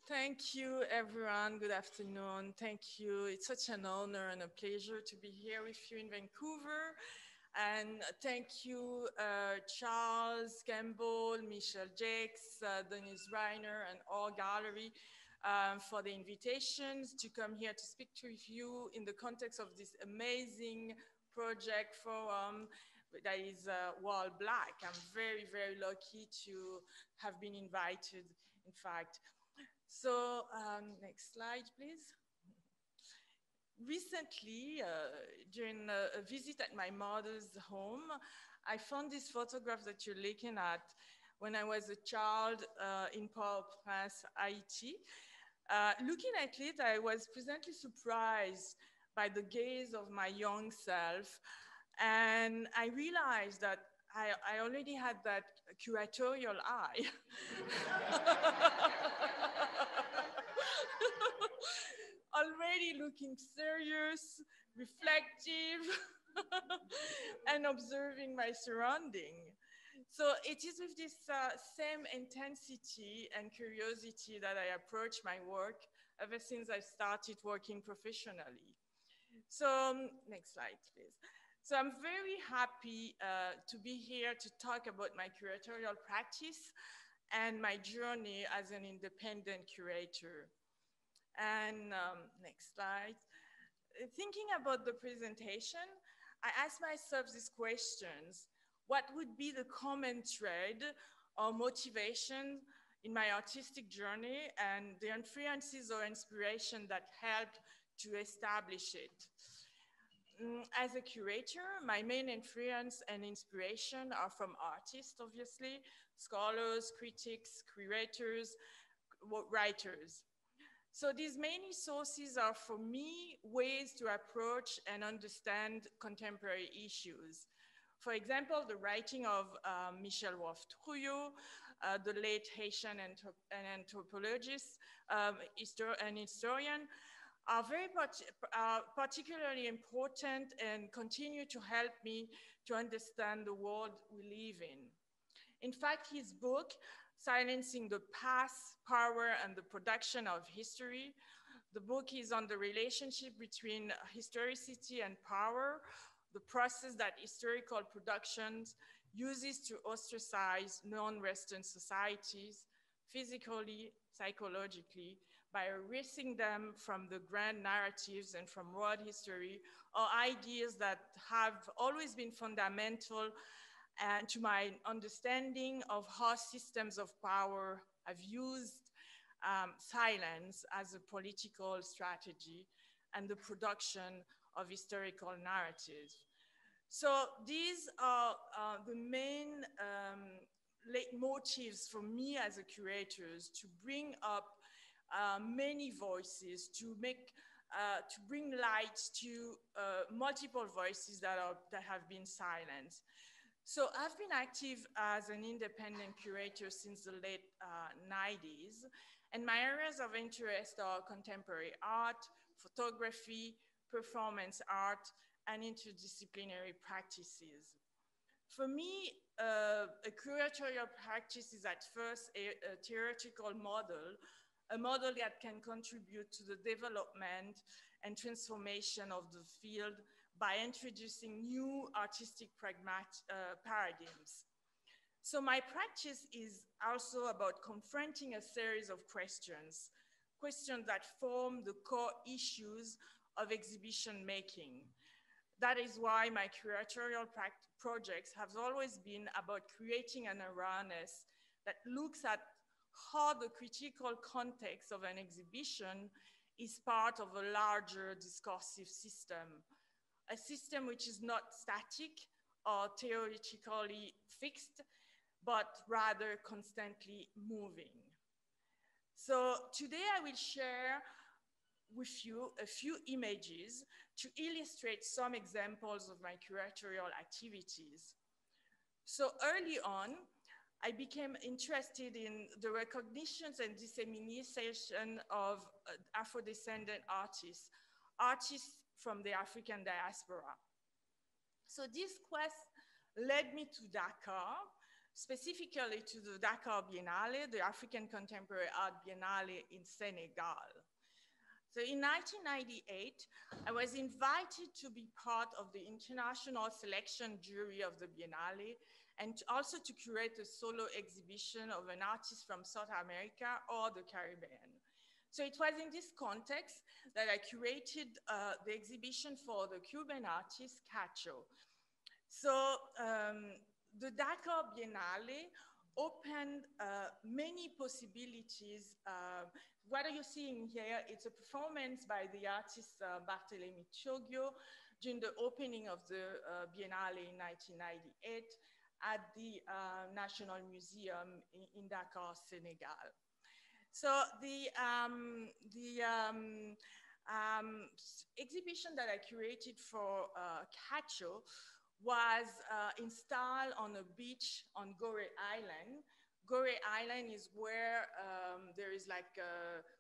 Thank you, everyone. Good afternoon. Thank you. It's such an honor and a pleasure to be here with you in Vancouver. And thank you, Charles Campbell, Michelle Jakes, Denise Reiner, and all gallery for the invitations to come here to speak to you in the context of this amazing project forum that is Wall Black. I'm very, very lucky to have been invited, in fact. So next slide, please. Recently, during a visit at my mother's home, I found this photograph that you're looking at when I was a child in Port-au-Prince, Haiti. Looking at it, I was pleasantly surprised by the gaze of my young self. And I realized that I already had that curatorial eye. Already looking serious, reflective, and observing my surrounding. So it is with this same intensity and curiosity that I approach my work ever since I started working professionally. So next slide, please. So I'm very happy to be here to talk about my curatorial practice and my journey as an independent curator. And next slide. Thinking about the presentation, I asked myself these questions. What would be the common thread or motivation in my artistic journey and the influences or inspiration that helped to establish it? As a curator, my main influence and inspiration are from artists, obviously, scholars, critics, curators, writers. So these many sources are, for me, ways to approach and understand contemporary issues. For example, the writing of Michel Wolfe-Trouillot, the late Haitian anthropologist and historian, are particularly important and continue to help me to understand the world we live in. In fact, his book, Silencing the Past, Power, and the Production of History. The book is on the relationship between historicity and power, the process that historical productions uses to ostracize non-Western societies, physically, psychologically, by erasing them from the grand narratives and from world history, or ideas that have always been fundamental and to my understanding of how systems of power have used silence as a political strategy and the production of historical narratives. So these are the main leitmotifs for me as a curator, to bring up many voices, to bring light to multiple voices that have been silenced. So I've been active as an independent curator since the late 90s, and my areas of interest are contemporary art, photography, performance art, and interdisciplinary practices. For me, a curatorial practice is at first a theoretical model, a model that can contribute to the development and transformation of the field by introducing new artistic paradigms. So my practice is also about confronting a series of questions that form the core issues of exhibition making. That is why my curatorial projects have always been about creating an awareness that looks at how the critical context of an exhibition is part of a larger discursive system, a system which is not static or theoretically fixed, but rather constantly moving. So today I will share with you a few images to illustrate some examples of my curatorial activities. So early on, I became interested in the recognitions and dissemination of Afro-descendant artists from the African diaspora. So this quest led me to Dakar. specifically to the Dakar Biennale, the African Contemporary Art Biennale in Senegal. So in 1998, I was invited to be part of the international selection jury of the Biennale and also to curate a solo exhibition of an artist from South America or the Caribbean. So it was in this context that I curated the exhibition for the Cuban artist Cacho. So the Dakar Biennale opened many possibilities. What are you seeing here? It's a performance by the artist Barthélemy Thiogyo during the opening of the Biennale in 1998 at the National Museum in Dakar, Senegal. So the exhibition that I curated for Cacho was installed on a beach on Gorée Island. Gorée Island is where there is like,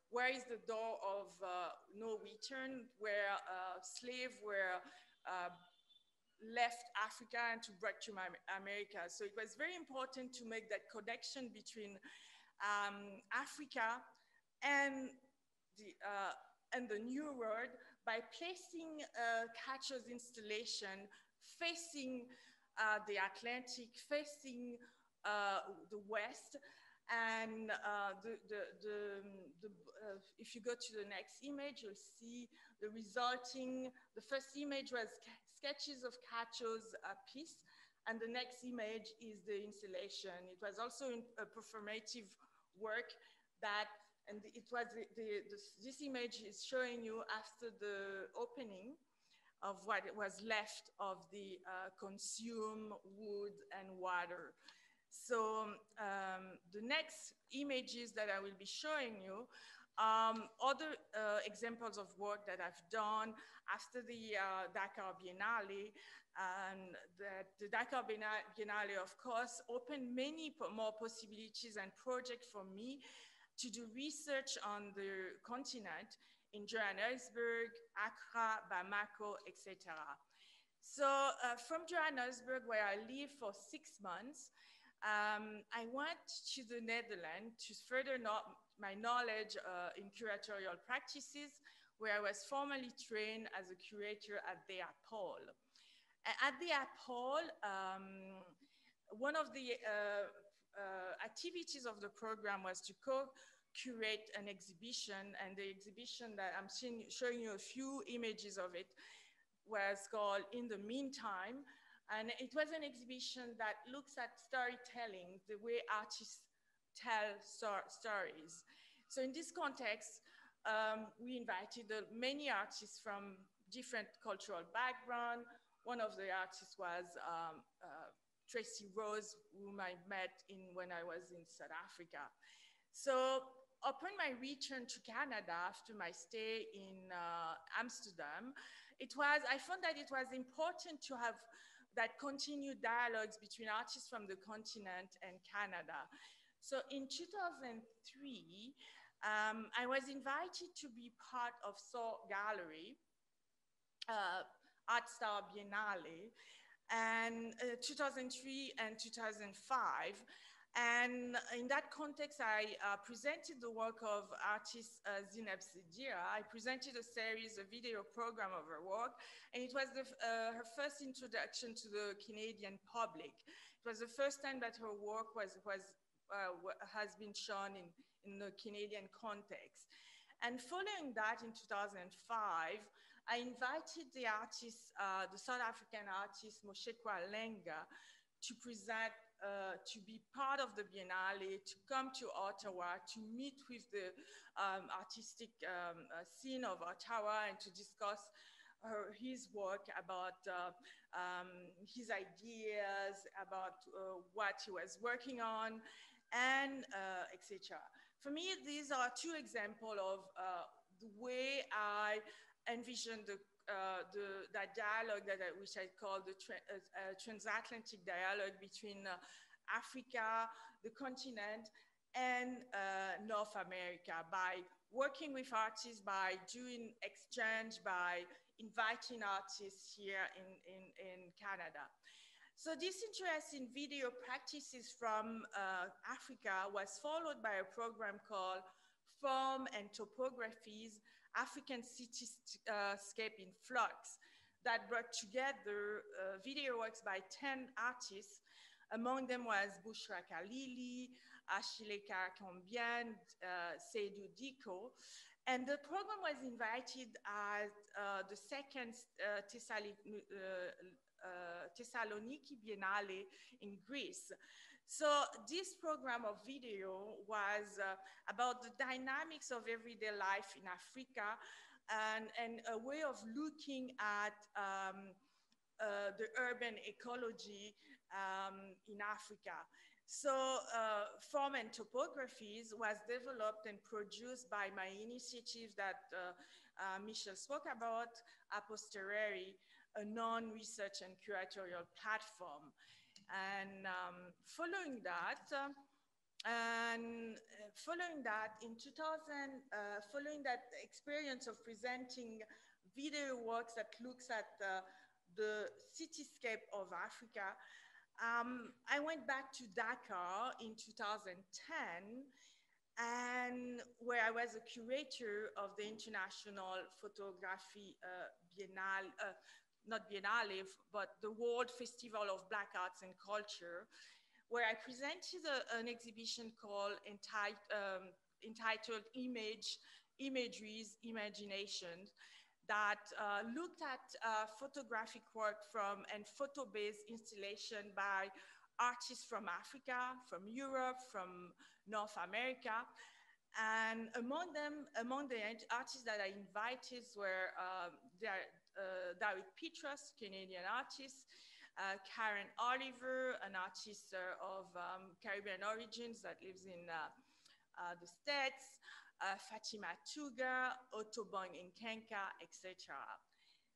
where is the door of no return, where slaves were left Africa and to brought to America. So it was very important to make that connection between Africa and the New World by placing Cacho's installation facing the Atlantic, facing the West, and if you go to the next image, you'll see the resulting. The first image was sketches of Cacho's piece, and the next image is the installation. It was also a performative work that, and it was this image is showing you after the opening of what was left of the consumed wood and water. So the next images that I will be showing you, other examples of work that I've done after the Dakar Biennale, and the Dakar Biennale, of course, opened many more possibilities and projects for me to do research on the continent in Johannesburg, Accra, Bamako, etc. So from Johannesburg, where I lived for 6 months, I went to the Netherlands to further my knowledge in curatorial practices, where I was formally trained as a curator at the Appel. At the Appel, one of the activities of the program was to curate an exhibition, and the exhibition that I'm showing you a few images of it was called In the Meantime, and it was an exhibition that looks at storytelling, the way artists tell stories. So in this context, we invited many artists from different cultural backgrounds. One of the artists was Tracy Rose, whom I met when I was in South Africa. So upon my return to Canada after my stay in Amsterdam, I found that it was important to have that continued dialogues between artists from the continent and Canada. So in 2003, I was invited to be part of Soul Gallery, Art Star Biennale, and 2003 and 2005. And in that context, I presented the work of artist Zineb Sedira. I presented a series, a video program of her work, and it was her first introduction to the Canadian public. It was the first time that her work has been shown in the Canadian context. And following that, in 2005, I invited the artist, the South African artist Moshekwa Lenga, to present, to be part of the Biennale, to come to Ottawa, to meet with the artistic scene of Ottawa and to discuss his work about his ideas, about what he was working on, and etc. For me, these are two examples of the way I envision that dialogue which I call the transatlantic dialogue between Africa, the continent, and North America, by working with artists, by doing exchange, by inviting artists here in Canada. So this interest in video practices from Africa was followed by a program called Form and Topographies, African Cityscape in Flux, that brought together video works by 10 artists. Among them was Bushra Khalili, Achille Karakambian, Seydou Diko. And the program was invited at the second Thessaloniki Biennale in Greece. So this program of video was about the dynamics of everyday life in Africa and a way of looking at the urban ecology in Africa. So Form and Topographies was developed and produced by my initiative that Michelle spoke about, Aposteriori, a non-research and curatorial platform. And following that, following that experience of presenting video works that looks at the cityscape of Africa, I went back to Dakar in 2010, and where I was a curator of the International Photography Biennale, not Biennale, but the World Festival of Black Arts and Culture, where I presented an exhibition called entitled Imageries, Imaginations, that looked at photographic work from and photo-based installation by artists from Africa, from Europe, from North America. And among the artists that I invited were David Petrus, Canadian artist, Karen Oliver, an artist of Caribbean origins that lives in the States, Fatima Tuga, Otobong Nkenka, etc.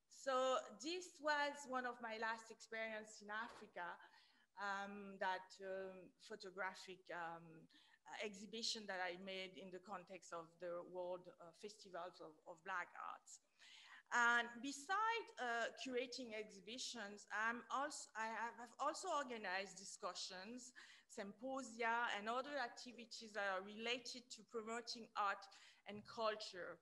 So this was one of my last experiences in Africa, that photographic exhibition that I made in the context of the World Festivals of Black Arts. And besides curating exhibitions, I have also organized discussions, symposia, and other activities that are related to promoting art and culture.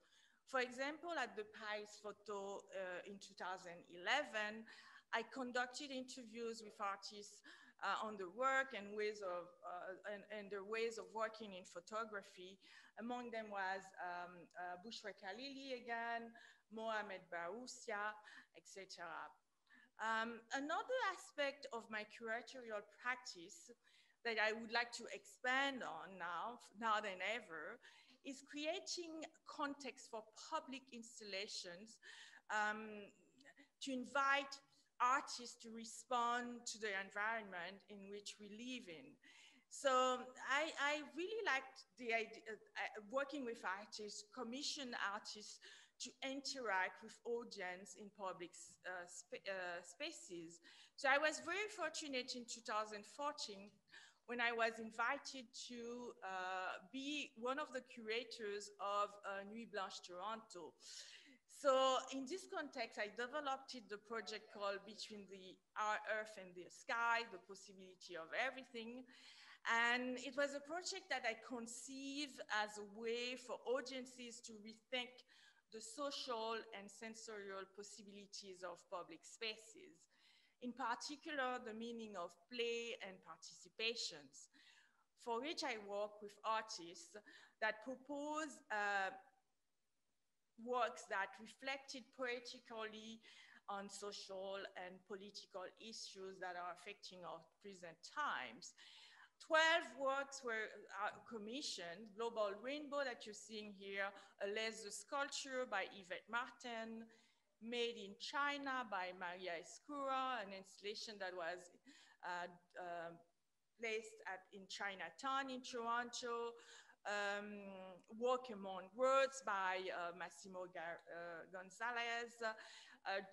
For example, at the Paris Photo in 2011, I conducted interviews with artists on the work and their ways of working in photography. Among them was Bushra Khalili again, Mohamed Baroussia, etc. Another aspect of my curatorial practice that I would like to expand on now than ever is creating context for public installations to invite artists to respond to the environment in which we live in. So I really liked the idea, working with artists, commission artists to interact with audience in public spaces. So I was very fortunate in 2014 when I was invited to be one of the curators of Nuit Blanche Toronto. So in this context, I developed the project called Between the Earth and the Sky, the possibility of everything. And it was a project that I conceived as a way for audiences to rethink the social and sensorial possibilities of public spaces. In particular, the meaning of play and participations, for which I work with artists that propose works that reflected poetically on social and political issues that are affecting our present times. 12 works were commissioned: Global Rainbow that you're seeing here, a laser sculpture by Yvette Martin, Made in China by Maria Escura, an installation that was placed in Chinatown in Toronto, Walk Among Words by Massimo Gonzalez,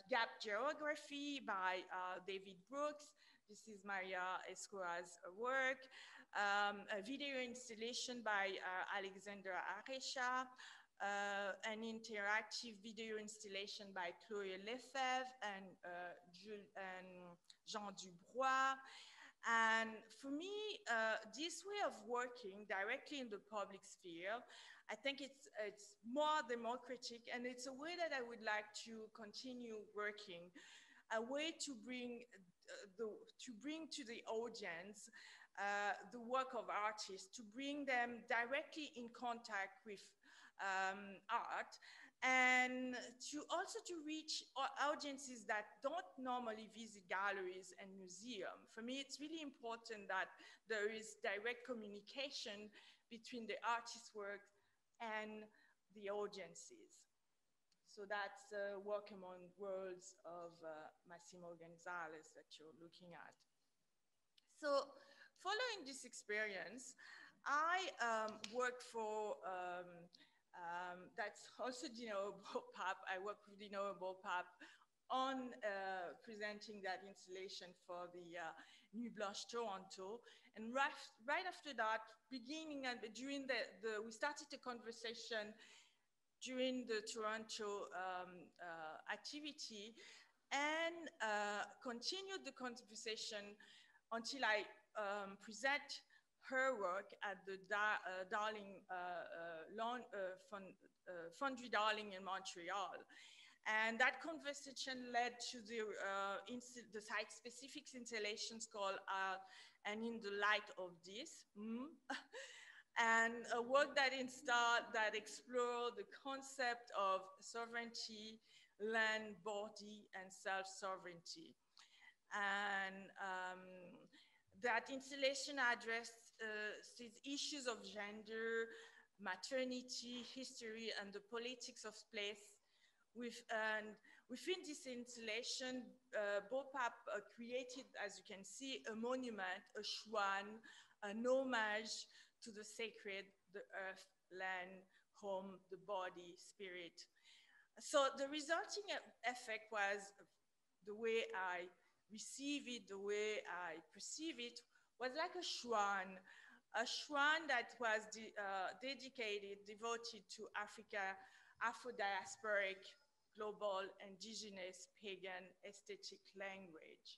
Gap Geography by David Brooks. This is Maria Escura's work. A video installation by Alexandra Aresha, an interactive video installation by Chloé Lefebvre and Jean Dubois. And for me, this way of working directly in the public sphere, I think it's more democratic, and it's a way that I would like to continue working, a way to bring to the audience the work of artists, to bring them directly in contact with art, and to reach audiences that don't normally visit galleries and museums. For me, it's really important that there is direct communication between the artist's work and the audiences. So that's Work Among Worlds of Massimo Gonzalez that you're looking at. So following this experience, I worked for, that's also Dineo Bopape. I worked with Dineo Bopape on presenting that installation for the Nuit Blanche Toronto. And right after that, beginning and during we started a conversation during the Toronto activity, and continued the conversation until I present her work at the Foundry Darling in Montreal. And that conversation led to the site-specific installations called And in the Light of This, and a work that explored the concept of sovereignty, land, body, and self-sovereignty. And that installation addressed these issues of gender, maternity, history, and the politics of place. Within this installation, Bopape created, as you can see, a monument, a shrine, an homage to the sacred, the earth, land, home, the body, spirit. So the resulting effect was the way I receive it, the way I perceive it, was like a shrine that was dedicated, devoted to Africa, Afro-diasporic, global, indigenous, pagan, aesthetic language.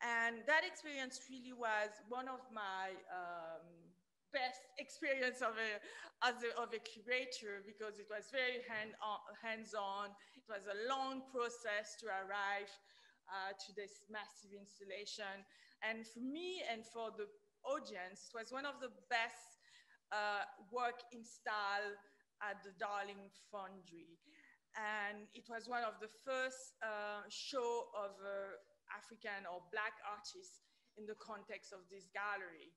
And that experience really was one of my best experience of a curator, because it was very hands-on. It was a long process to arrive to this massive installation. And for me and for the audience, it was one of the best work installed at the Darling Foundry. And it was one of the first show of African or Black artists in the context of this gallery.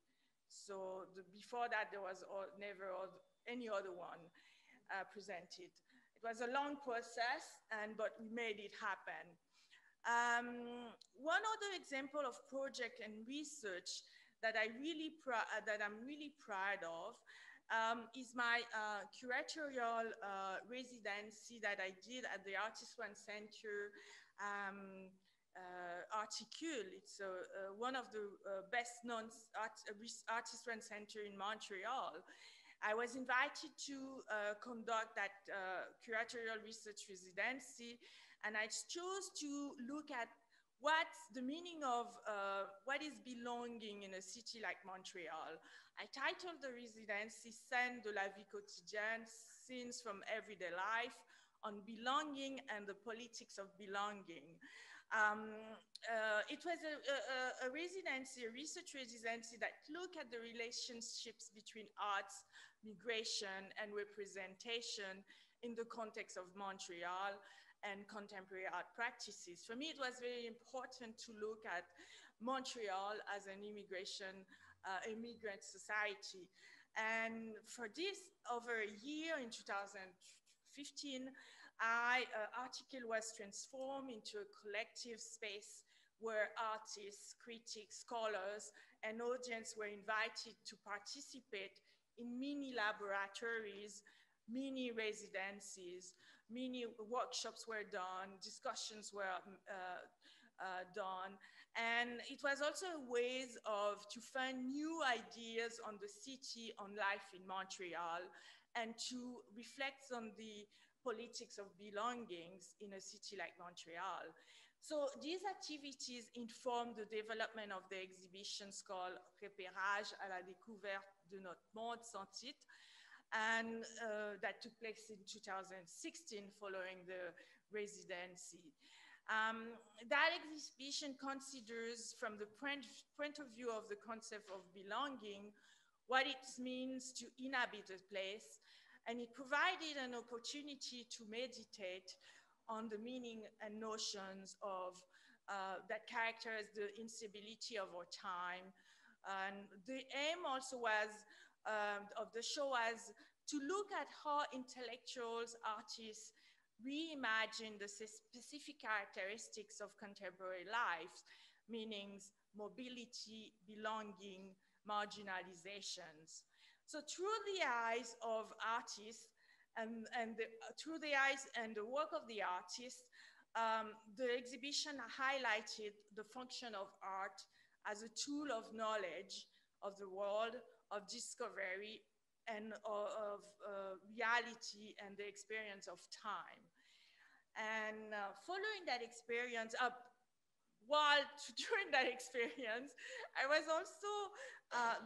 So before that, there was never any other one presented. It was a long process, but we made it happen. One other example of project and research that I'm really proud of is my curatorial residency that I did at the Artist One Center, Articule. It's one of the best known Artist One Center in Montreal. I was invited to conduct that curatorial research residency, and I chose to look at what's the meaning of what is belonging in a city like Montreal. I titled the residency Scènes de la vie quotidienne, Scenes from Everyday Life, on belonging and the politics of belonging. It was a residency, a research residency that looked at the relationships between arts, migration, and representation in the context of Montreal and contemporary art practices. For me, it was very important to look at Montreal as an immigrant society. And for this, over a year in 2015, Articule was transformed into a collective space where artists, critics, scholars, and audience were invited to participate in mini laboratories, mini residencies, many workshops were done, discussions were done, and it was also a way to find new ideas on the city, on life in Montreal, and to reflect on the politics of belongings in a city like Montreal. So these activities inform the development of the exhibitions called Repérages à la découverte de notre monde, titre, and that took place in 2016 following the residency. That exhibition considers from the point of view of the concept of belonging, what it means to inhabit a place, and it provided an opportunity to meditate on the meaning and notions of that characterize the instability of our time. And the aim also was of the show was to look at how intellectuals, artists reimagine the specific characteristics of contemporary life, meanings, mobility, belonging, marginalizations. So through the eyes of artists, through the eyes and the work of the artist, the exhibition highlighted the function of art as a tool of knowledge of the world, of discovery, and of reality and the experience of time. And following that experience, during that experience, I was also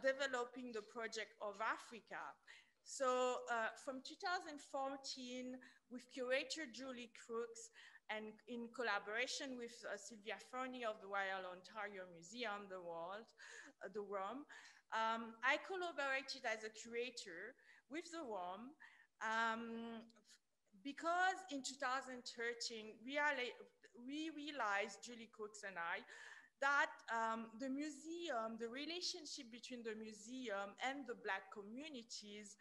developing the project of Africa. So from 2014, with curator Julie Crooks and in collaboration with Sylvia Fernie of the Royal Ontario Museum, the ROM, I collaborated as a curator with the ROM because in 2013, we realized, Julie Crooks and I, that the museum, the relationship between the museum and the Black communities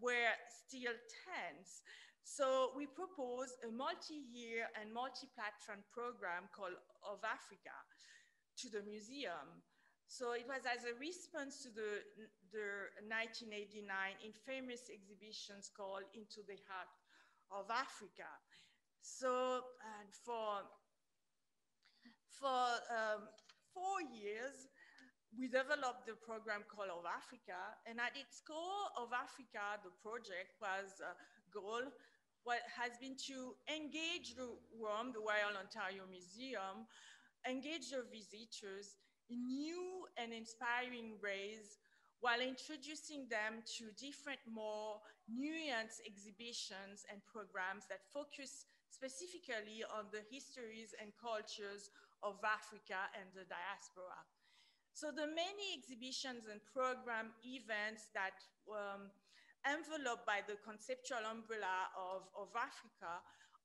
were still tense. So we proposed a multi-year and multi-platform program called Of Africa to the museum. So it was as a response to the 1989 infamous exhibitions called Into the Heart of Africa. So for 4 years, we developed the program called Of Africa, and at its core, Of Africa, the project goal has been to engage the ROM, the Royal Ontario Museum, engage their visitors in new and inspiring ways while introducing them to different, more nuanced exhibitions and programs that focus specifically on the histories and cultures of Africa and the diaspora. So the many exhibitions and program events that enveloped by the conceptual umbrella of Africa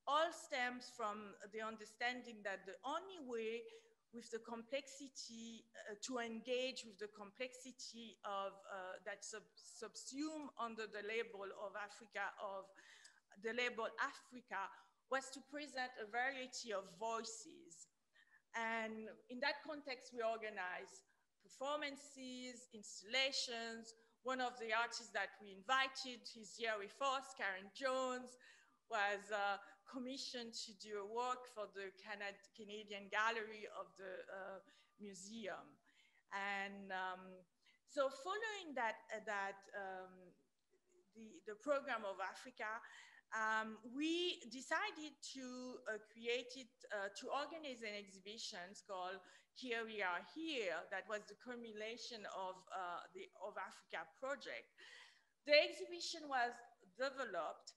all stems from the understanding that the only way with the complexity, to engage with the complexity of that subsumed under the label of Africa, of the label Africa, was to present a variety of voices. And in that context, we organized performances, installations. One of the artists that we invited is here with us, Karen Jones, was commissioned to do a work for the Canadian Gallery of the museum. And so following the program of Africa, we decided to to organize an exhibition called Here We Are Here, that was the culmination of the Of Africa project. The exhibition was developed.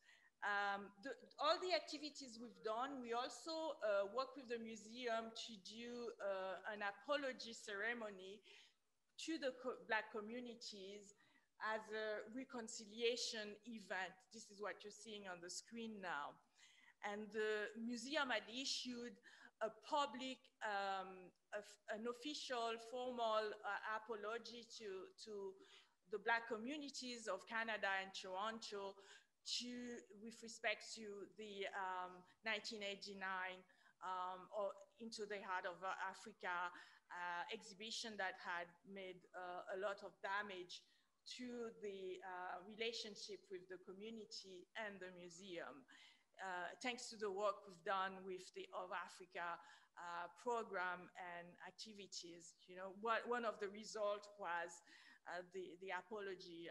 All the activities we've done, we also work with the museum to do an apology ceremony to the Black communities as a reconciliation event. This is what you're seeing on the screen now. And the museum had issued a public, an official, formal apology to the Black communities of Canada and Toronto with respect to the 1989 or Into the Heart of Africa exhibition that had made a lot of damage to the relationship with the community and the museum. Thanks to the work we've done with the Of Africa program and activities, one of the results was the apology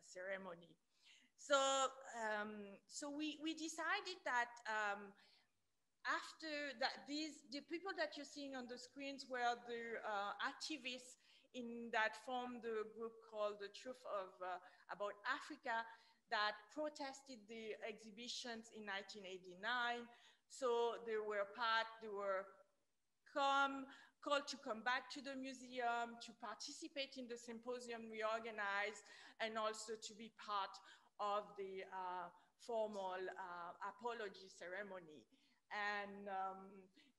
ceremony. So we decided that after that, the people that you're seeing on the screens were the activists that formed the group called The Truth About Africa that protested the exhibitions in 1989. So they were called to come back to the museum, to participate in the symposium we organized, and also to be part of the formal apology ceremony. And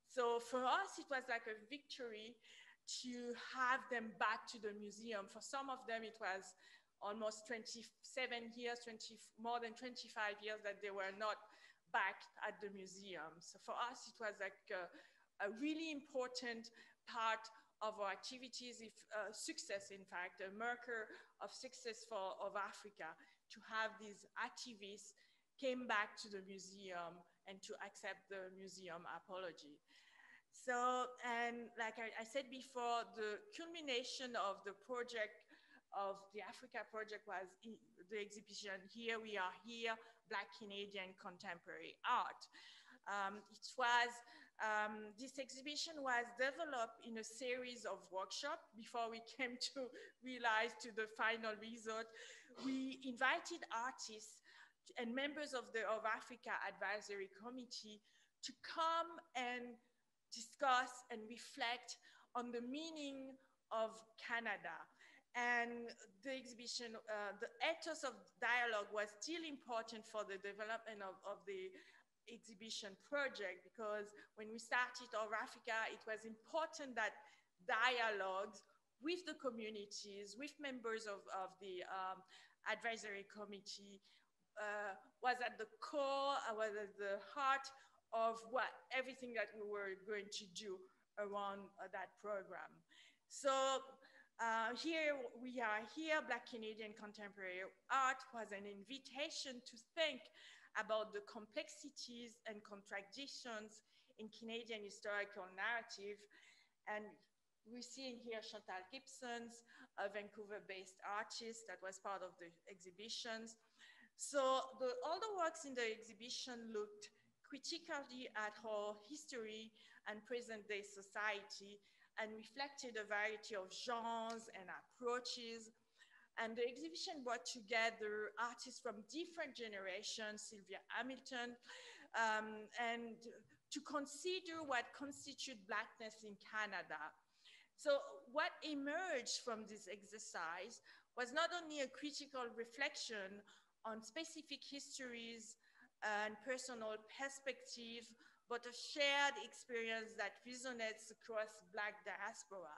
so for us, it was like a victory to have them back to the museum. For some of them, it was almost 27 years, more than 25 years that they were not back at the museum. So for us, it was like a really important part of our activities, success, in fact, a marker of success of Africa, to have these activists came back to the museum and to accept the museum apology. So, and like I said before, the culmination of the project, of the Africa project, was the exhibition Here We Are Here, Black Canadian Contemporary Art. This exhibition was developed in a series of workshops before we came to realize to the final result. We invited artists and members of the Africa Advisory Committee to come and discuss and reflect on the meaning of Canada. And the exhibition, the ethos of dialogue was still important for the development of the exhibition project, because when we started Africa, it was important that dialogues with the communities, with members of the advisory committee was at the core, was at the heart of everything that we were going to do around that program. So here we are here, Black Canadian Contemporary Art was an invitation to think about the complexities and contradictions in Canadian historical narrative. And we're seeing here Chantal Gibson's, a Vancouver-based artist that was part of the exhibitions. So all the works in the exhibition looked critically at our history and present-day society, and reflected a variety of genres and approaches. And the exhibition brought together artists from different generations, Sylvia Hamilton, and to consider what constitutes Blackness in Canada. So what emerged from this exercise was not only a critical reflection on specific histories and personal perspective, but a shared experience that resonates across Black diaspora.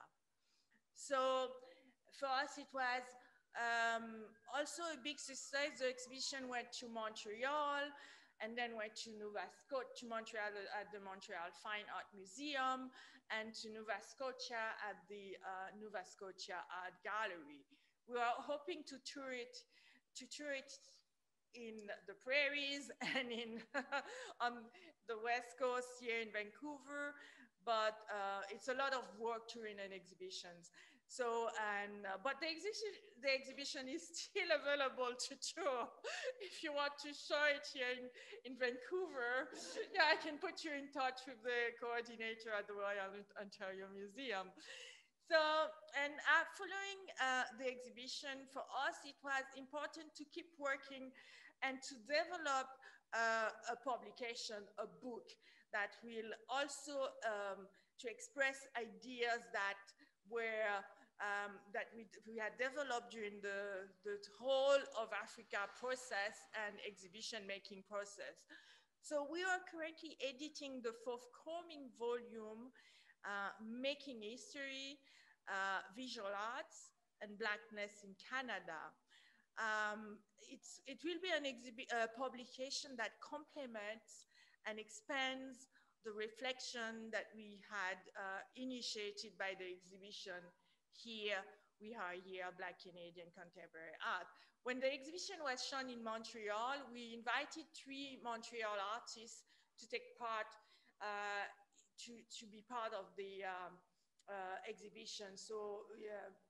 So for us, it was also a big success. The exhibition went to Montreal, and then went to Montreal at the Montreal Fine Art Museum, and to Nova Scotia at the Nova Scotia Art Gallery. We are hoping to tour it in the prairies and on the West Coast here in Vancouver, but it's a lot of work touring and exhibitions. So, but the exhibition is still available to tour. If you want to show it here in Vancouver, yeah, I can put you in touch with the coordinator at the Royal Ontario Museum. So, and following the exhibition, for us, it was important to keep working and to develop a publication, a book that will also to express ideas that were that we had developed during the whole of Africa process and exhibition making process. So we are currently editing the forthcoming volume, Making History, Visual Arts and Blackness in Canada. It will be a publication that complements and expands the reflection that we had initiated by the exhibition Here We Are Here, Black Canadian Contemporary Art. When the exhibition was shown in Montreal, we invited 3 Montreal artists to take part, to be part of the exhibition. So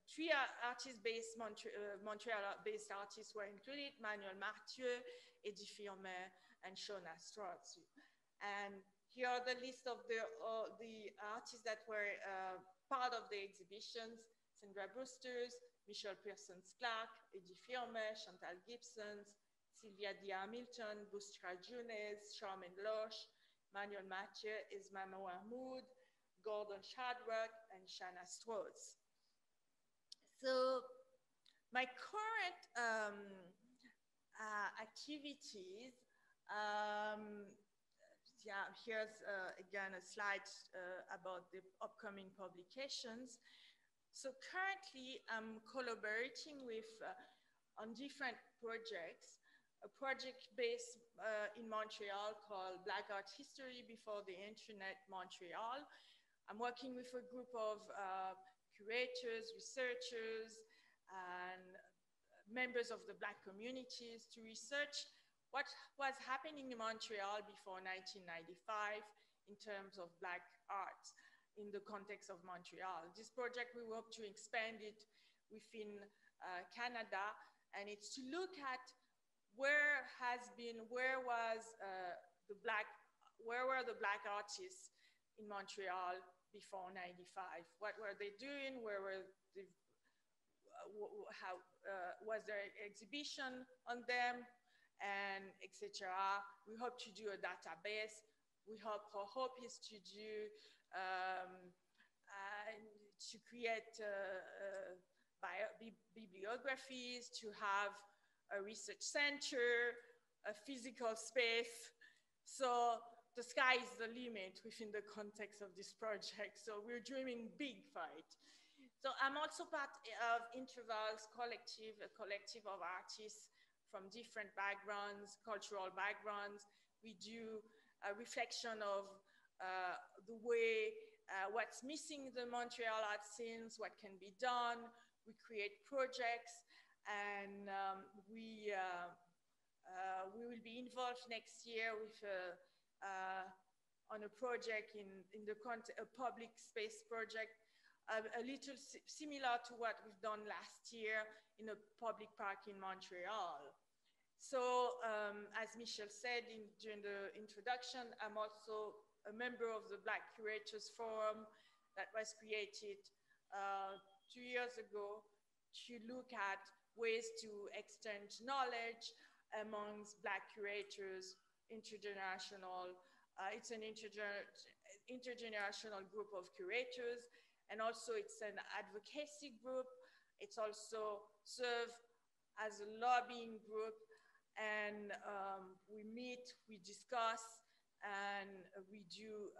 three artist-based Montreal-based artists were included: Manuel Mathieu, Eddie Firmin, and Shona Strauss. And here are the list of the artists that were part of the exhibitions: Sandra Brewsters, Michelle Pearsons-Clark, Eddie Firmin, Chantal Gibson, Sylvia D. Hamilton, Bustra Junes, Charmaine Loche, Manuel Mathieu, Isma Mahmoud, Gordon Shadrock, and Shana Strauss. So my current activities, yeah, here's again a slide about the upcoming publications. So currently I'm collaborating with on different projects. A project based in Montreal called Black Art History Before the Internet Montreal. I'm working with a group of curators, researchers, and members of the Black communities to research what was happening in Montreal before 1995 in terms of Black art in the context of Montreal. This project, we hope to expand it within Canada, and it's to look at where were the Black artists in Montreal before 95? What were they doing? Where were the, how was there exhibition on them, and etc. We hope to do a database. Our hope is to do to create bibliographies, to have a research center, a physical space. So the sky is the limit within the context of this project. So we're dreaming big for it. So I'm also part of Intervals Collective, a collective of artists from different backgrounds, cultural backgrounds. We do a reflection of the way, what's missing in the Montreal art scenes, what can be done. We create projects. And we will be involved next year with on a project in the a public space project, a little similar to what we've done last year in a public park in Montreal. So as Michelle said during the introduction, I'm also a member of the Black Curators Forum that was created 2 years ago to look at ways to exchange knowledge amongst Black curators, intergenerational. It's an intergenerational group of curators, and also it's an advocacy group. It's also served as a lobbying group, and we meet, we discuss, and we do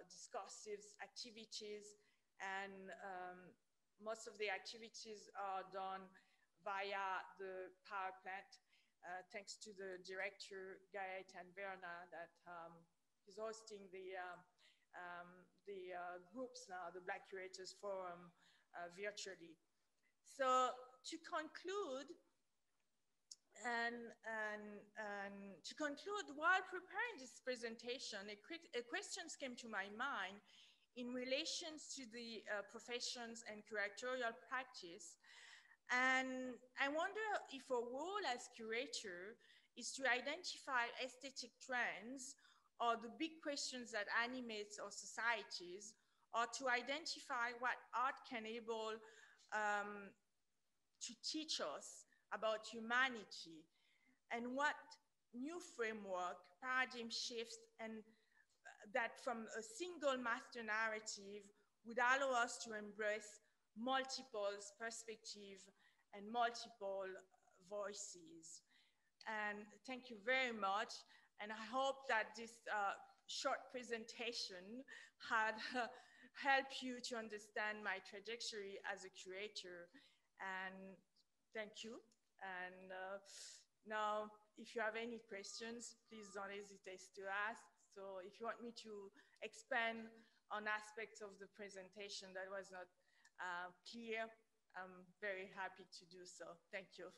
discursive activities, and most of the activities are done via the power plant, thanks to the director, Gaëtan Verna, that is hosting the groups now, the Black Curators Forum, virtually. So to conclude, while preparing this presentation, questions came to my mind in relation to the professions and curatorial practice. And I wonder if our role as curator is to identify aesthetic trends or the big questions that animate our societies, or to identify what art can able to teach us about humanity, and what new framework, paradigm shifts, and that from a single master narrative would allow us to embrace multiple perspectives and multiple voices. And thank you very much. And I hope that this short presentation had helped you to understand my trajectory as a curator. And thank you. And now, if you have any questions, please don't hesitate to ask. So if you want me to expand on aspects of the presentation that was not clear, I'm very happy to do so. Thank you.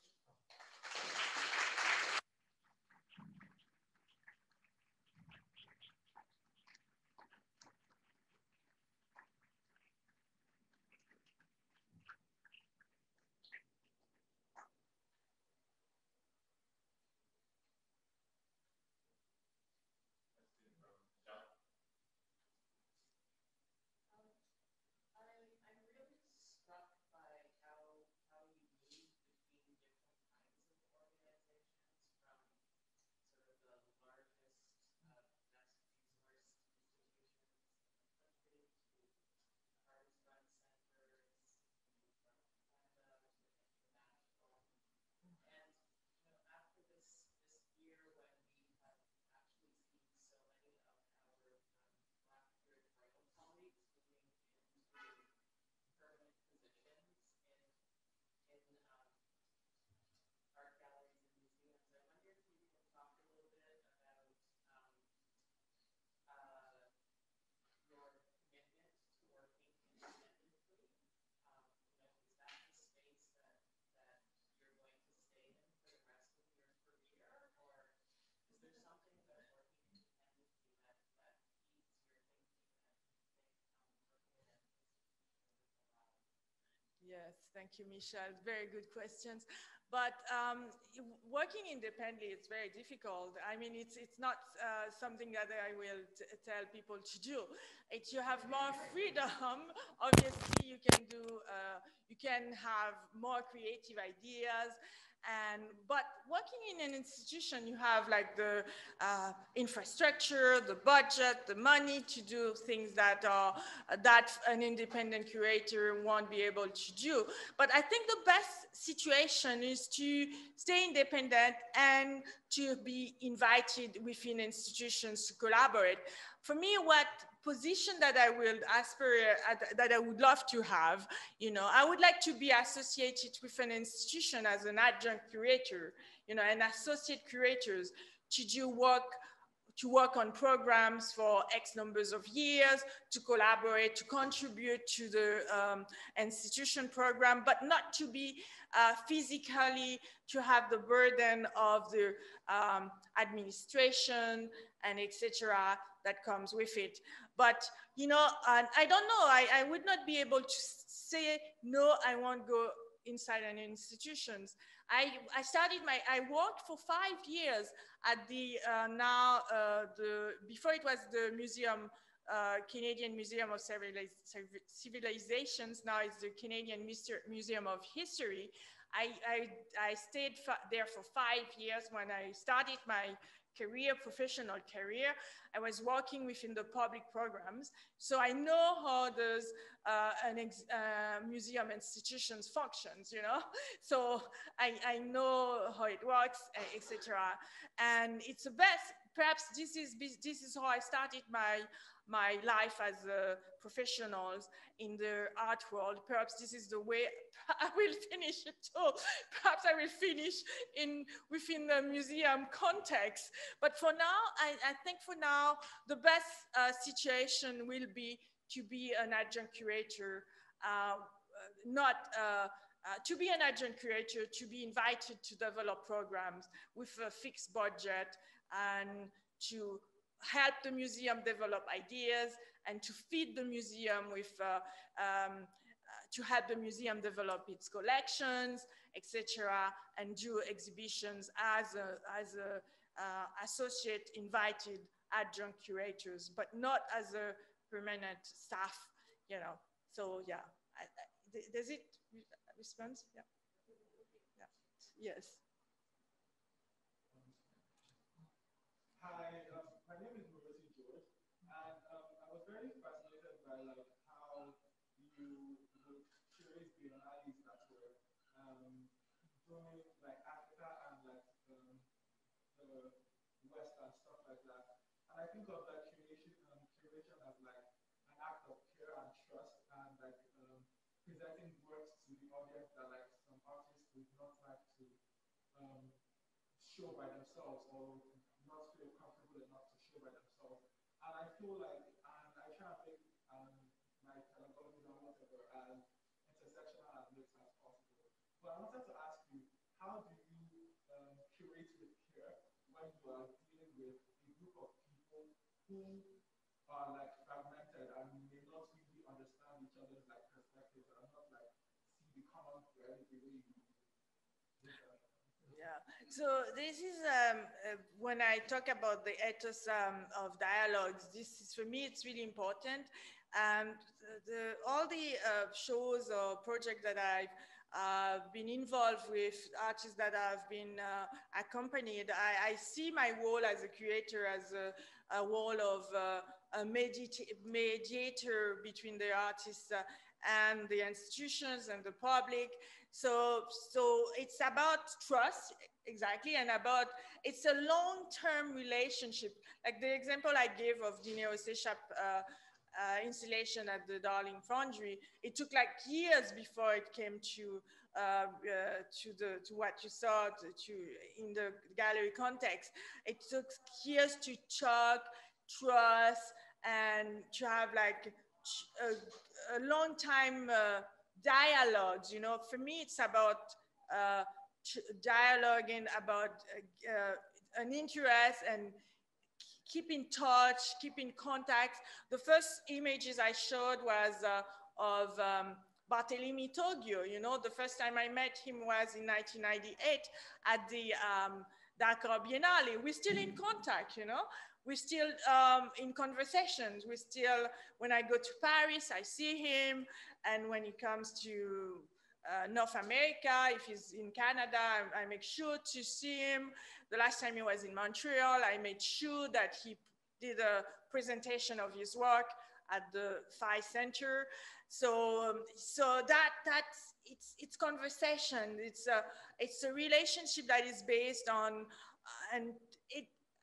Thank you, Michelle. Very good questions. But working independently, it's very difficult. I mean, it's not something that I will tell people to do. You have more freedom. Obviously, you can do, you can have more creative ideas. But working in an institution, you have like the infrastructure, the budget, the money to do things that are that an independent curator won't be able to do. But I think the best situation is to stay independent and to be invited within institutions to collaborate. For me, what position that I will aspire at, that I would love to have, you know, I would like to be associated with an institution as an adjunct curator, you know, and associate curators to work on programs for X numbers of years, to collaborate, to contribute to the institution program, but not to be physically, to have the burden of the administration and etc. that comes with it. But, you know, I don't know, I would not be able to say, no, I won't go inside an institutions. I worked for 5 years at the, before it was the museum, Canadian Museum of Civilizations, now it's the Canadian Museum of History. I stayed there for 5 years when I started my professional career. I was working within the public programs. So I know how those museum institutions functions, you know? So I know how it works, etc. And it's the best. Perhaps this is how I started my life as a professional in the art world. Perhaps this is the way I will finish it too. Perhaps I will finish within the museum context. But for now, I think for now, the best situation will be to be an adjunct curator, to be an adjunct curator, to be invited to develop programs with a fixed budget and to help the museum develop ideas and to feed the museum with, to help the museum develop its collections, etc., and do exhibitions as a associate invited adjunct curators, but not as a permanent staff, you know. So yeah, does it respond? Yeah. Yeah. Yes. Hi, my name is George, and I was very fascinated by like how you would curate biennales that were doing like Africa and like the West and stuff like that. And I think of that curation as like an act of care and trust and like presenting works to the audience that like some artists would not like to show by themselves or not feel comfortable enough to show by themselves. And I feel like, and I try to make my pedagogy or whatever as intersectional and mixed as possible. But I wanted to ask you, how do you curate with care when you are dealing with a group of people who are like fragmented and may not really understand each other's like perspectives and not like see the common thread the way you do? Yeah, so this is when I talk about the ethos of dialogues, this is, for me, it's really important. All the shows or projects that I've been involved with, artists that I've been accompanied, I see my role as a curator as a role of a mediator between the artists and the institutions and the public. So it's about trust, exactly, and about, it's a long-term relationship. Like the example I gave of Dineo Seshee installation at the Darling Foundry, it took like years before it came to what you saw in the gallery context. It took years to talk, trust, and to have like a long time dialogues. You know, for me, it's about dialoguing, about an interest and keep in touch, keep in contact. The first images I showed was of Barthélemy Togio. You know, the first time I met him was in 1998 at the Dakar Biennale. We're still in contact, you know. We're still in conversations. We're still, when I go to Paris, I see him. And when he comes to North America, if he's in Canada, I make sure to see him. The last time he was in Montreal, I made sure that he did a presentation of his work at the Foire Center. So it's conversation. It's a relationship that is based on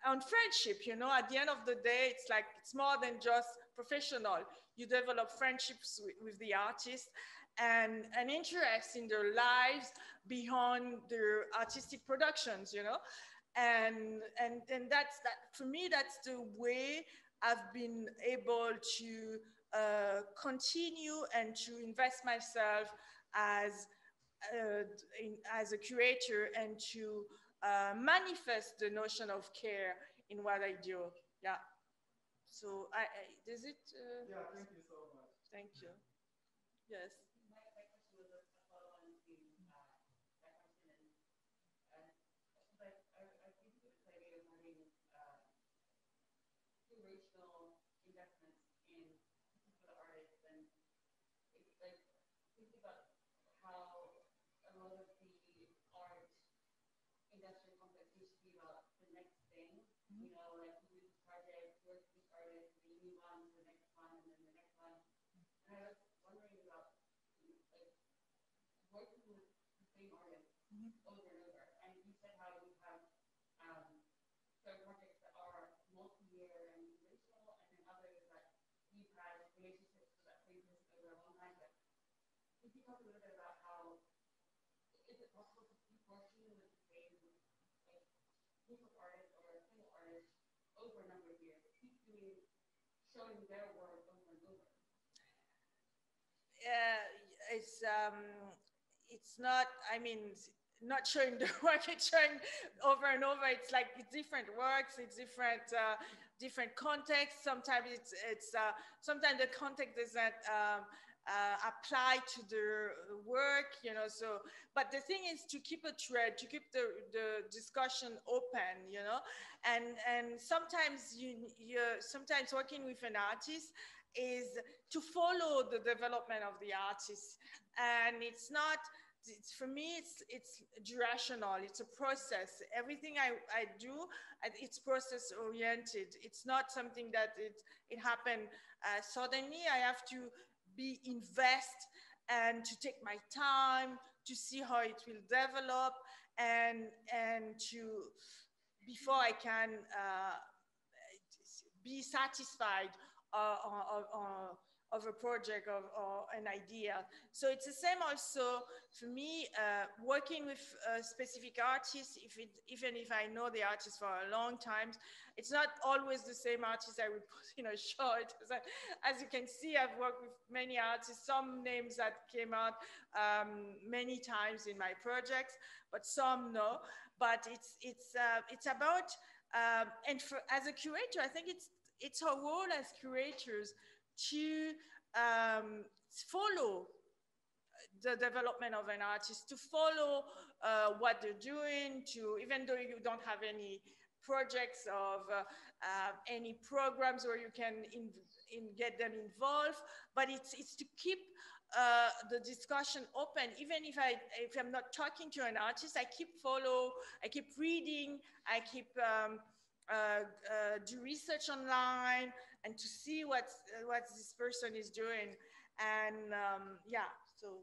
on friendship. You know, at the end of the day, it's like it's more than just professional. You develop friendships with the artist and an interest in their lives beyond their artistic productions. You know, and that's that for me. That's the way I've been able to continue and to invest myself as a curator and to manifest the notion of care in what I do. Yeah. So is it? Yeah. Thank you so much. Thank you. Yes. My question was a follow-on to that question, and I think the idea of having generational investments in particular artists, and like think about how a lot of the art industrial complex used to be about the next thing. You know, like you do this project, work with this artist, and you move on to the next one, and then the next one. And I was wondering about like working with the same artist over and over. And you said how you have certain projects that are multi-year and durational, and then others that you've had relationships with that same person over a long time. But could you talk a little bit about how is it possible to keep working with the same like group of artists or a single artist over a number of years, keep doing showing their work over and over? It's not, I mean, not showing the work, it's showing over and over. It's like it's different works, it's different contexts. Sometimes sometimes the context doesn't apply to the work, you know. So, but the thing is to keep a thread, to keep the discussion open, you know. And sometimes sometimes working with an artist is to follow the development of the artist, and it's not. For me, it's durational. It's a process. Everything I do, it's process oriented. It's not something that it happened suddenly. I have to invest and to take my time to see how it will develop and to before I can be satisfied of a project or an idea. So it's the same also for me, working with specific artists, even if I know the artist for a long time, it's not always the same artist I would put in a show. As you can see, I've worked with many artists, some names that came out many times in my projects, but some no. But it's about, and as a curator, I think it's our role as curators to follow the development of an artist, to follow what they're doing, to even though you don't have any projects of any programs where you can get them involved, but it's to keep the discussion open. Even if I'm not talking to an artist, I keep reading, I keep do research online and to see what this person is doing. And yeah, so.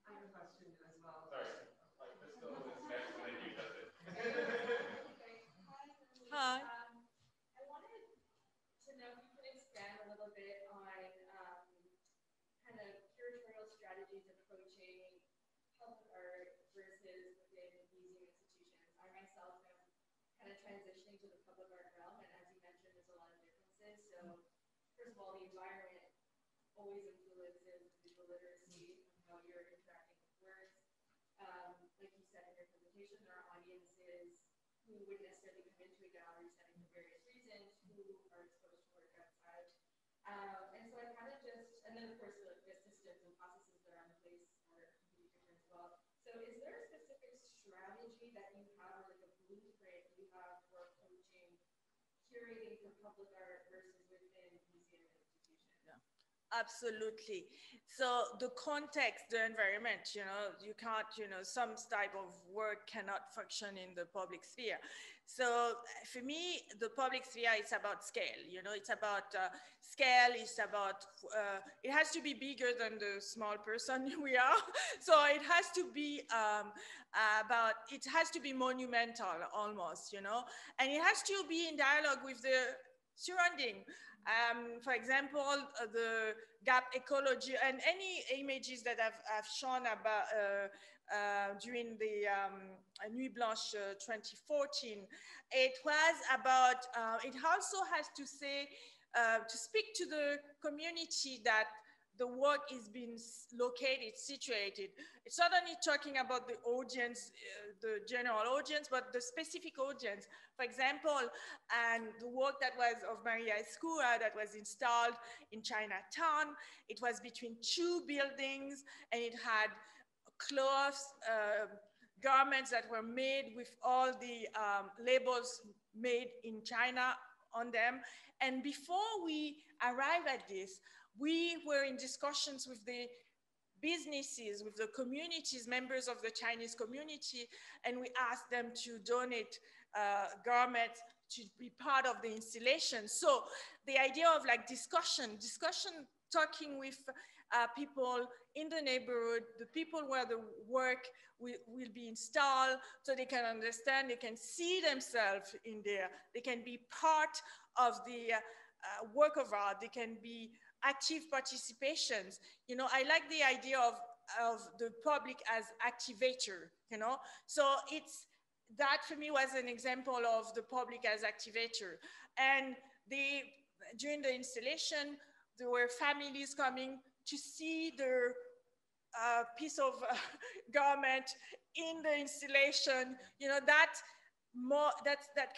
I have a question as well. Sorry, my crystal is next to the you does it. Hi. I wanted to know if you could expand a little bit on kind of curatorial strategies approaching public art versus within museum institutions. I myself am kind of transitioning to the public art realm, and as you mentioned, there's a lot of differences. So first of all, the environment always influences visual literacy and how you're interacting with works. Like you said in your presentation, there are audiences who wouldn't necessarily come into a gallery setting for various reasons, who are exposed to work outside. then of course the systems and processes that are in place are completely different as well. So is there a specific strategy that you have, or like a blueprint you have for approaching curating for public art versus within museum institutions? Yeah. Absolutely. So the context, the environment, you can't, some type of work cannot function in the public sphere. So for me, the public sphere is about scale, it's about scale, it's about, it has to be bigger than the small person we are. So it has to be it has to be monumental almost, and it has to be in dialogue with the surrounding. For example, the gap ecology and any images that I've shown about during the Nuit Blanche 2014, it was about, it also has to say, to speak to the community that the work is being located, situated. It's not only talking about the audience, the general audience, but the specific audience. For example, and the work that was of Maria Escura that was installed in Chinatown, it was between two buildings, and it had cloths, garments that were made with all the labels made in China on them. And before we arrived at this, we were in discussions with the businesses, with the communities, members of the Chinese community, and we asked them to donate garments to be part of the installation. So the idea of like discussion, talking with people in the neighborhood, the people where the work will be installed, so they can understand, they can see themselves in there, they can be part of the work of art, they can be active participations. I like the idea of the public as activator, So that for me was an example of the public as activator. And during the installation, there were families coming to see their piece of garment in the installation, that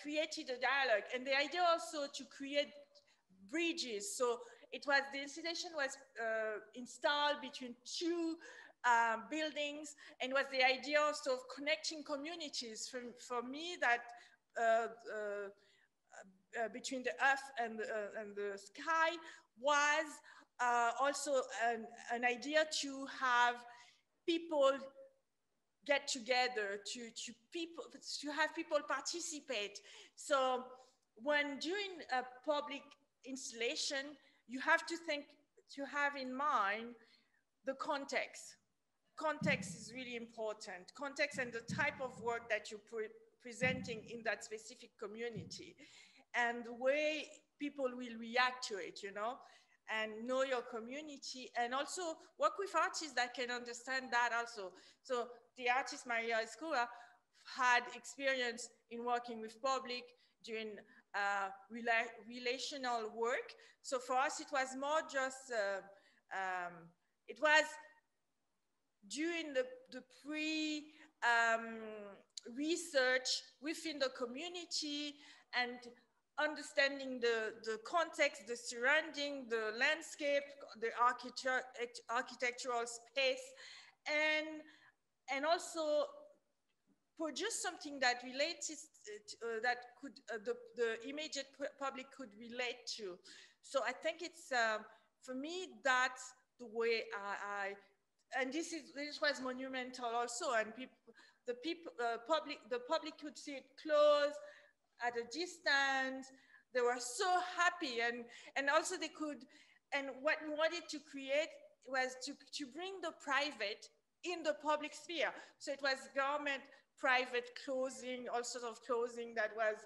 created a dialogue. And the idea also to create bridges. So the installation was installed between two buildings, and was the idea also of connecting communities. For me, that between the earth and the sky was also an idea to have people get together, to have people participate. So when doing a public installation, you have to have in mind the context. Context is really important. Context and the type of work that you're presenting in that specific community, and the way people will react to it, and know your community, and also work with artists that can understand that also. So the artist Maria Escura had experience in working with public, doing relational work. So for us, it was more just, it was during the research within the community, and understanding the context, the surrounding, the landscape, the architectural space, and also produce something that relates, that could the immediate public could relate to. So I think it's for me, that's the way and this was monumental also, and the public could see it close at a distance. They were so happy, and also they could, and what we wanted to create was to bring the private in the public sphere. So it was government, private clothing, all sorts of clothing that was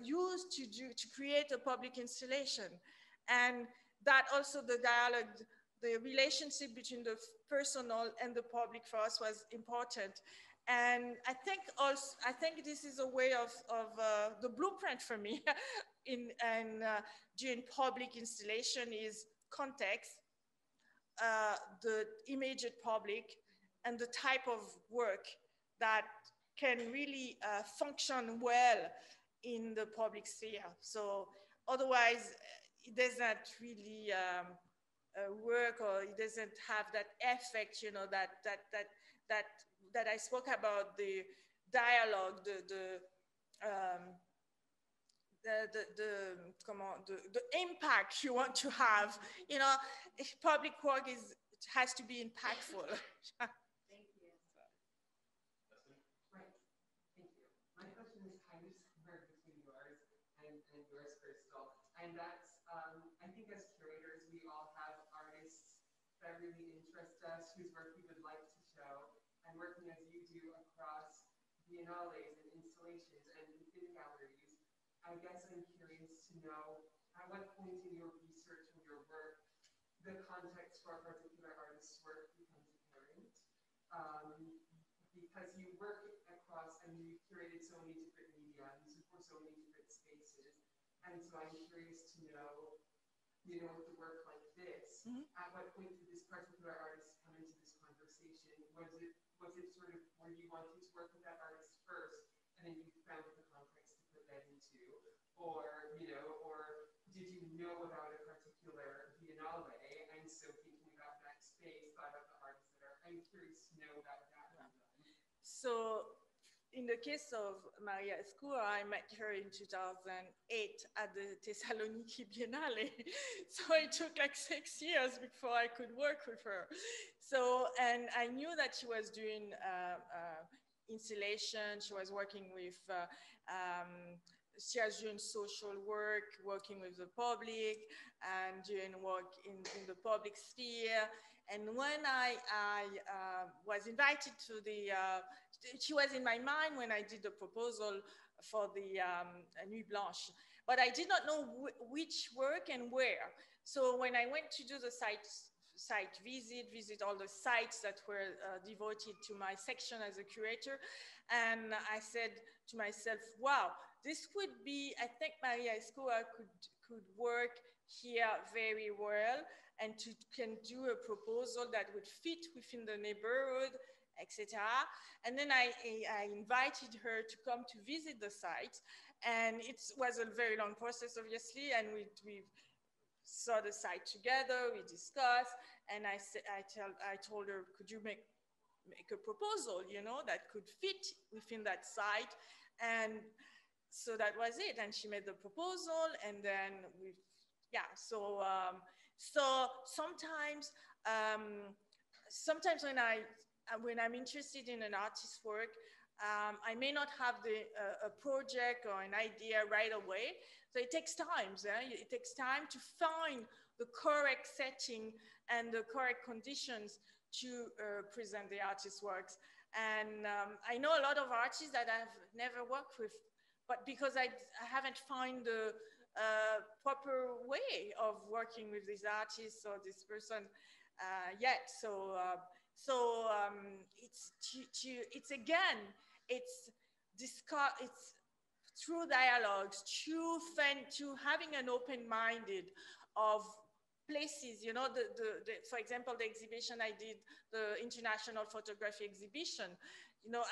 used to create a public installation. And that also the dialogue, the relationship between the personal and the public for us was important. And I think this is a way of the blueprint for me during public installation is context, the immediate public, and the type of work that can really function well in the public sphere. So otherwise, there's not really work, or it doesn't have that effect, you know, that I spoke about, the dialogue, um, the impact you want to have. You know, public work has to be impactful. Thank you. Right. Thank you. My question is kind of similar between yours and yours, Crystal. And that's, I think as curators, we all have artists that really interest us, whose work we would like to show. And working as you do across biennales and installations and within galleries, I guess I'm curious to know at what point in your research and your work the context for a particular artist's work becomes apparent. Because you work across and you curated so many different mediums for so many different spaces. And so I'm curious to know, you know, with a work like this, at what point did this particular artist come into this conversation? Was it sort of where you wanted to work with that artist first, and then you found the context to put that into? Or, you know, or did you know about a particular biennale, and so thinking about that space, thought about the artists that are, I'm curious to know about that. So in the case of Maria Escura, I met her in 2008 at the Thessaloniki Biennale. So it took like 6 years before I could work with her. So, and I knew that she was doing installation. She was working with, she was doing social work, working with the public, and doing work in the public sphere. And when I was invited to the, she was in my mind when I did the proposal for the Nuit Blanche, but I did not know which work and where. So when I went to do the site visit all the sites that were devoted to my section as a curator, and I said to myself, wow, this could be, I think Maria Escura could work here very well, and can do a proposal that would fit within the neighborhood, etc. And then I invited her to come to visit the site, and it was a very long process, obviously, and we saw the site together, we discussed, and I told her, could you make a proposal, you know, that could fit within that site? And so that was it, and she made the proposal, and then so sometimes when I'm interested in an artist's work, I may not have a project or an idea right away. So it takes time. It takes time to find the correct setting and the correct conditions to present the artist's works. And I know a lot of artists that I've never worked with, but because I haven't found the proper way of working with this artist or this person yet. So it's through dialogues, to having an open-minded of places, you know, for example, the exhibition I did, the International Photography Exhibition, you know,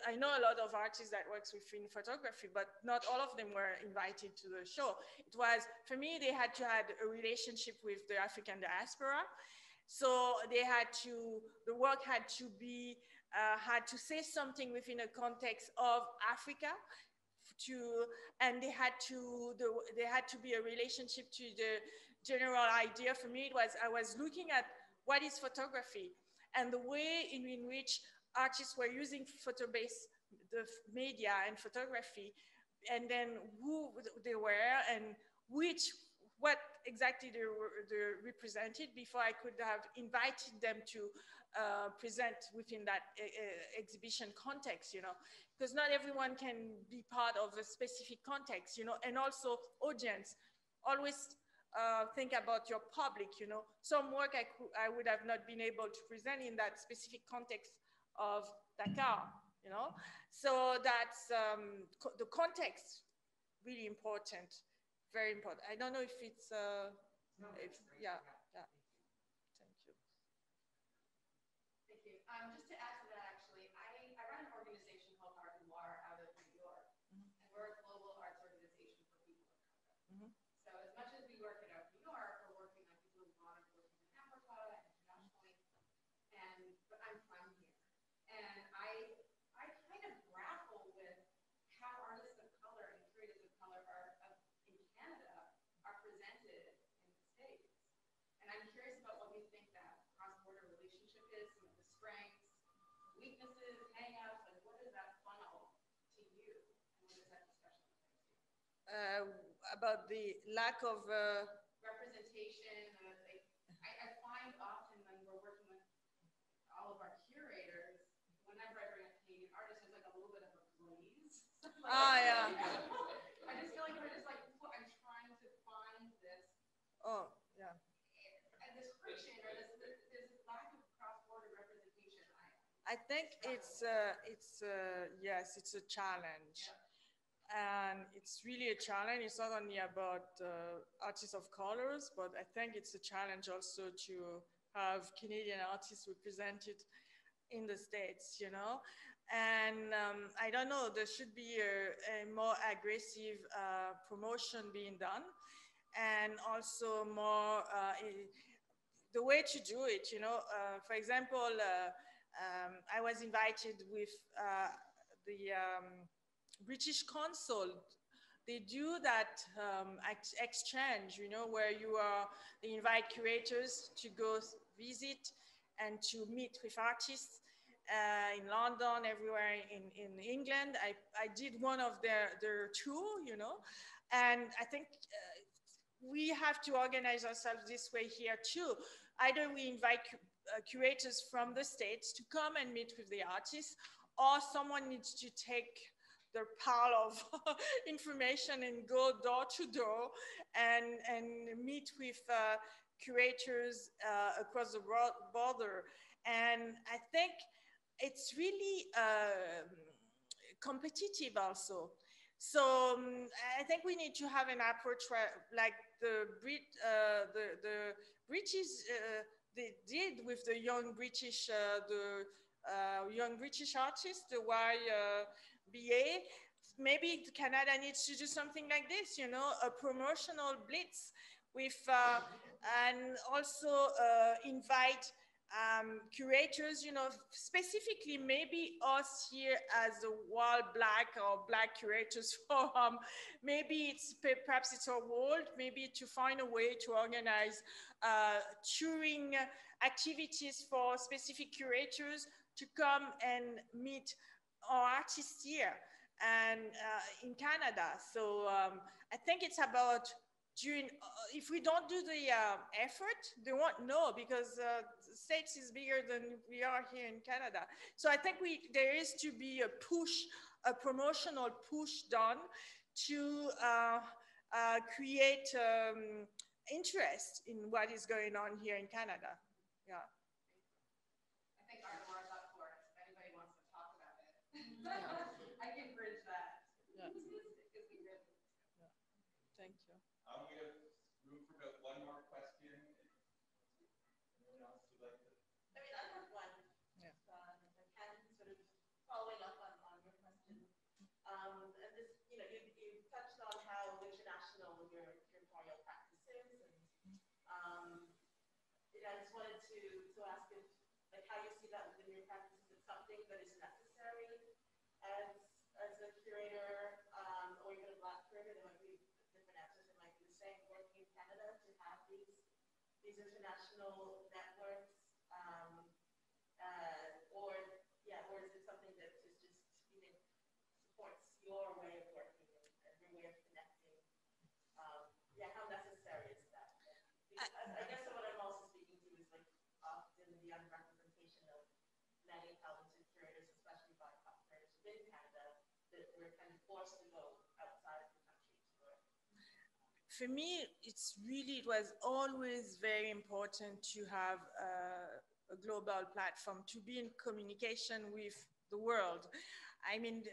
I know a lot of artists that works within photography, but not all of them were invited to the show. It was, for me, they had to have a relationship with the African diaspora. So the work had to say something within a context of Africa, and they had to be a relationship to the general idea. For me, I was looking at what is photography and the way in which artists were using photo-based media and photography, and then who they were and what exactly they represented before I could have invited them to present within that exhibition context, you know, because not everyone can be part of a specific context, you know, and also audience. Always think about your public, you know. Some work I would have not been able to present in that specific context of Dakar, you know. So that's the context, really important, very important. I don't know if it's, yeah. Thank you. Thank you. Just to add to that, actually, I run an organization called Art Noir out of New York, and we're a global arts organization for people of color. So as much as we work in New York, we're working on people who want to work in about the lack of representation. Like, I find often when we're working with all of our curators, whenever I bring a Canadian artist, there's like a little bit of a glaze. yeah. I just feel like we're just like, I'm trying to find this. Oh, yeah. And this friction or this lack of cross-border representation. I think it's yes, it's a challenge. Yeah. And it's really a challenge. It's not only about artists of colors, but I think it's a challenge also to have Canadian artists represented in the States, you know. And I don't know, there should be a more aggressive promotion being done, and also more the way to do it, you know. For example, I was invited with the British consul. They do that exchange, you know, where they invite curators to go visit and to meet with artists in London, everywhere in England. I did one of their tour, you know, and I think we have to organize ourselves this way here too. Either we invite curators from the States to come and meet with the artists, or someone needs to take their pile of information and go door to door and meet with curators across the border. And I think it's really competitive also. So I think we need to have an approach where, like the British they did with the young British artist, the YBA. Maybe Canada needs to do something like this, you know, a promotional blitz with, and also invite curators, you know, specifically maybe us here as the World Black or Black Curators Forum, maybe perhaps it's our world, maybe to find a way to organize touring activities for specific curators to come and meet our artists here and in Canada. So I think it's about if we don't do the effort, they won't know, because the States is bigger than we are here in Canada. So I think there is to be a promotional push done to create interest in what is going on here in Canada. Yeah. I think our door's up for it. If anybody wants to talk about it, I can bridge that. Yeah. Yeah. Thank you. We have room for about one more question. Anyone else would like to? I mean, I have one. Yeah. If I can, sort of following up on your question. And this, you know, you touched on how international your curatorial practice is, and I just wanted to ask if, like, how you see that within your practice. Is it something that is necessary as a curator, or even a Black curator? There might be different answers. It might be the same working in Canada to have these international networks, or is it something that is just even supports your way of working and your way of connecting? How necessary is that? Because I guess what I'm also speaking to is, like, often the underrepresentation of many talented curators, especially BIPOC curators within Canada, that we're kind of forced to go outside of the country to work. For me, it was always very important to have a global platform, to be in communication with the world. I mean,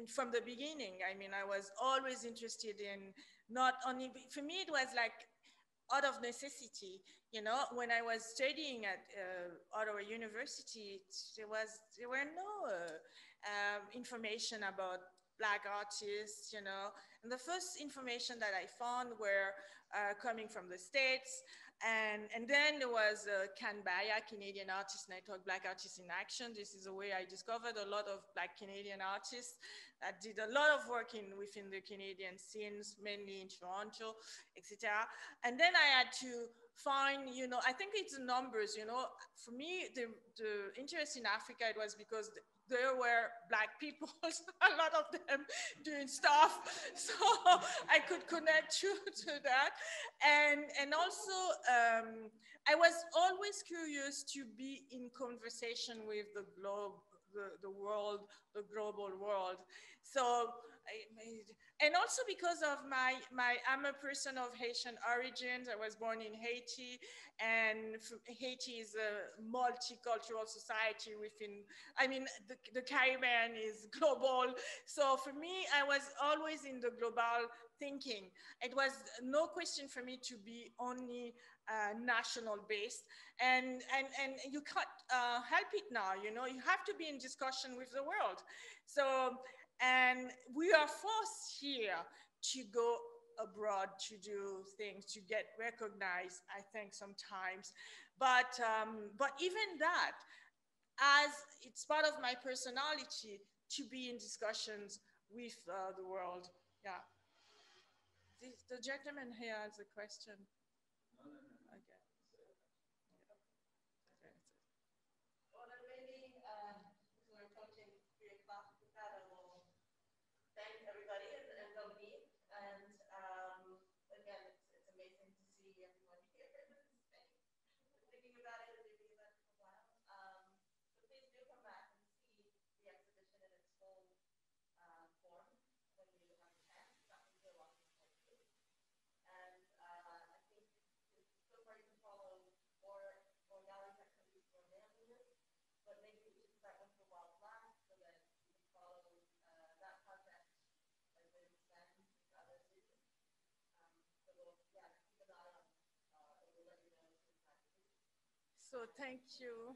from the beginning, I was always interested in not only, for me, it was like out of necessity, you know. When I was studying at Ottawa University, there were no information about Black artists, you know. And the first information that I found were coming from the States. And then there was CANBAYA, Canadian Artist Network, Black Artists in Action. This is a way I discovered a lot of Black Canadian artists that did a lot of work within the Canadian scenes, mainly in Toronto, etc. And then I had to find, you know, I think it's the numbers, you know. For me, the interest in Africa, it was because there were Black people, a lot of them doing stuff. So I could connect to that. And also, I was always curious to be in conversation with the globe, the world, the global world. So and also because of I'm a person of Haitian origins. I was born in Haiti, and Haiti is a multicultural society within, I mean, the Caribbean is global. So for me, I was always in the global thinking. It was no question for me to be only national based, and you can't help it now, you know, you have to be in discussion with the world. So, and we are forced here to go abroad to do things, to get recognized, I think sometimes. But even that, as it's part of my personality to be in discussions with the world. Yeah. The gentleman here has a question. Okay. Well, then maybe we're approaching 3 o'clock. With that, I will thank everybody and Dominique. And again, it's amazing to see everyone here thinking about it and thinking about it for a while. So please do come back and see the exhibition in its full form when you have a chance. That will be a lot of fun. And I think so far you can follow more galleries activities for manliness, but maybe we should start with the Wild Black so that you can follow that project as it extends to other cities. So we'll, yeah, keep an eye on and we'll let you know as soon as that is. So thank you.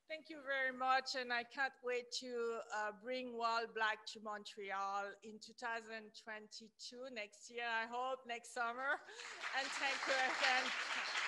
Thank you very much, and I can't wait to bring Wild Black to Montreal in 2022, next year, I hope, next summer. And thank you again.